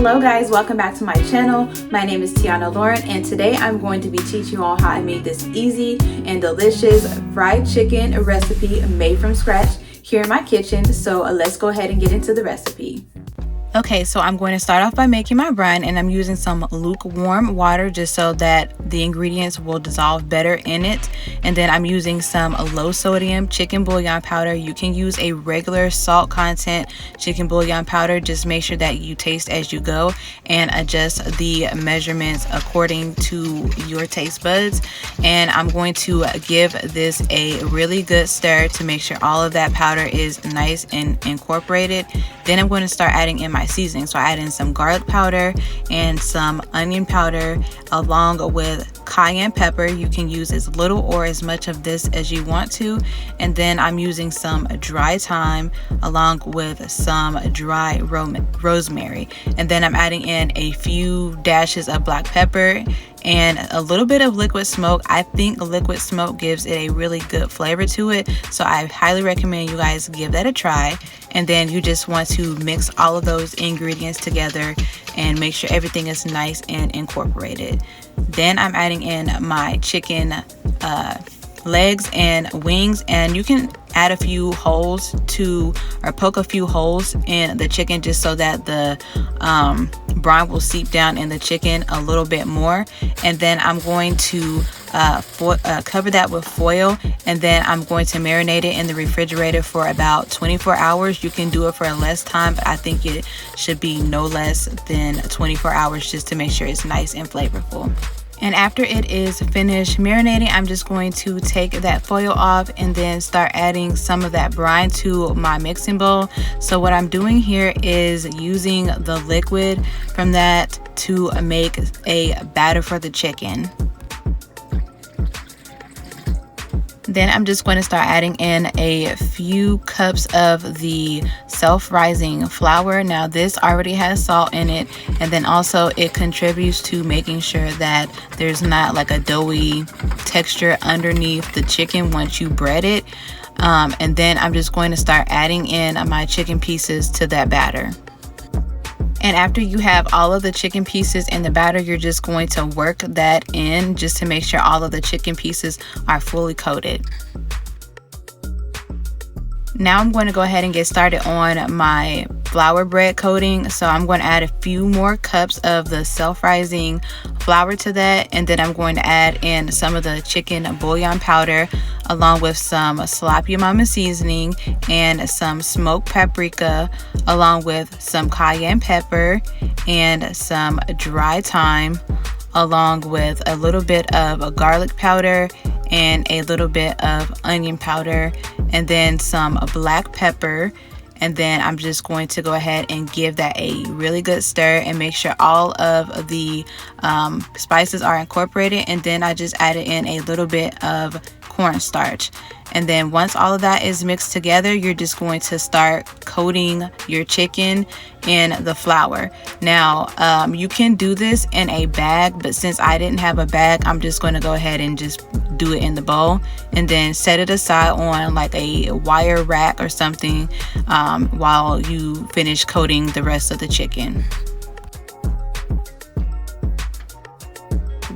Hello guys, welcome back to my channel. My name is Tiana Lauren and today I'm going to be teaching you all how I made this easy and delicious fried chicken recipe made from scratch here in my kitchen. So let's go ahead and get into the recipe. Okay, so I'm going to start off by making my brine, and I'm using some lukewarm water just so that the ingredients will dissolve better in it. And then I'm using some low sodium chicken bouillon powder. You can use a regular salt content chicken bouillon powder. Just make sure that you taste as you go and adjust the measurements according to your taste buds. And I'm going to give this a really good stir to make sure all of that powder is nice and incorporated. Then I'm going to start adding in my seasoning. So I add in some garlic powder and some onion powder along with cayenne pepper. You can use as little or as much of this as you want to. And then I'm using some dry thyme along with some dry rosemary. And then I'm adding in a few dashes of black pepper and a little bit of liquid smoke. I think liquid smoke gives it a really good flavor to it, so I highly recommend you guys give that a try. And then you just want to mix all of those ingredients together and make sure everything is nice and incorporated. Then I'm adding in my chicken legs and wings, and you can add a few holes or poke a few holes in the chicken just so that the brine will seep down in the chicken a little bit more. And then I'm going to cover that with foil, and then I'm going to marinate it in the refrigerator for about 24 hours. You can do it for less time, but I think it should be no less than 24 hours just to make sure it's nice and flavorful. And after it is finished marinating, I'm just going to take that foil off and then start adding some of that brine to my mixing bowl. So what I'm doing here is using the liquid from that to make a batter for the chicken. Then I'm just going to start adding in a few cups of the self-rising flour. Now this already has salt in it, and then also it contributes to making sure that there's not like a doughy texture underneath the chicken once you bread it. And then I'm just going to start adding in my chicken pieces to that batter. And after you have all of the chicken pieces in the batter, you're just going to work that in just to make sure all of the chicken pieces are fully coated. Now I'm going to go ahead and get started on my flour bread coating. So I'm going to add a few more cups of the self-rising flour to that, and then I'm going to add in some of the chicken bouillon powder along with some sloppy mama seasoning and some smoked paprika along with some cayenne pepper and some dry thyme along with a little bit of garlic powder and a little bit of onion powder and then some black pepper. And then I'm just going to go ahead and give that a really good stir and make sure all of the spices are incorporated. And then I just added in a little bit of cornstarch. And then once all of that is mixed together, you're just going to start coating your chicken in the flour. Now, you can do this in a bag, but since I didn't have a bag, I'm just going to go ahead and just do it in the bowl and then set it aside on like a wire rack or something while you finish coating the rest of the chicken.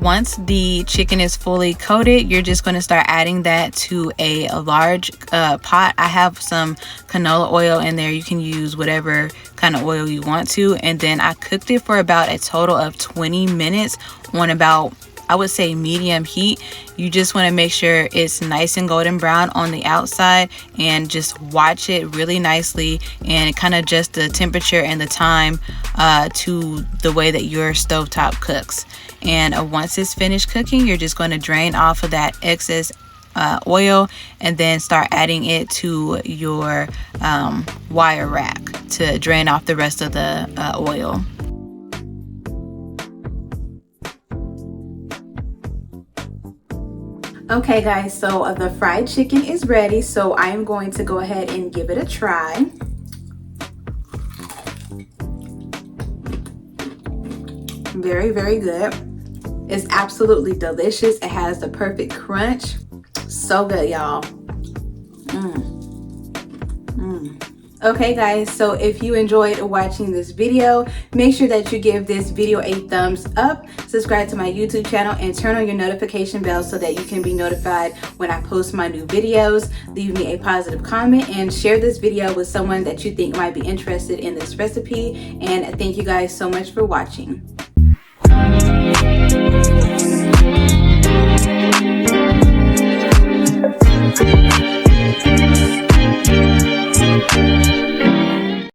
Once the chicken is fully coated, you're just going to start adding that to a large pot. I have some canola oil in there. You can use whatever kind of oil you want to. And then I cooked it for about a total of 20 minutes on about, I would say, medium heat. You just want to make sure it's nice and golden brown on the outside and just watch it really nicely and kind of adjust the temperature and the time to the way that your stovetop cooks. And once it's finished cooking, you're just going to drain off of that excess oil and then start adding it to your wire rack to drain off the rest of the oil. Okay guys, so the fried chicken is ready, so I am going to go ahead and give it a try. Very, very good. It's absolutely delicious. It has the perfect crunch. So good, y'all. Okay guys, so if you enjoyed watching this video, make sure that you give this video a thumbs up, subscribe to my YouTube channel, and turn on your notification bell so that you can be notified when I post my new videos. Leave me a positive comment and share this video with someone that you think might be interested in this recipe. And thank you guys so much for watching.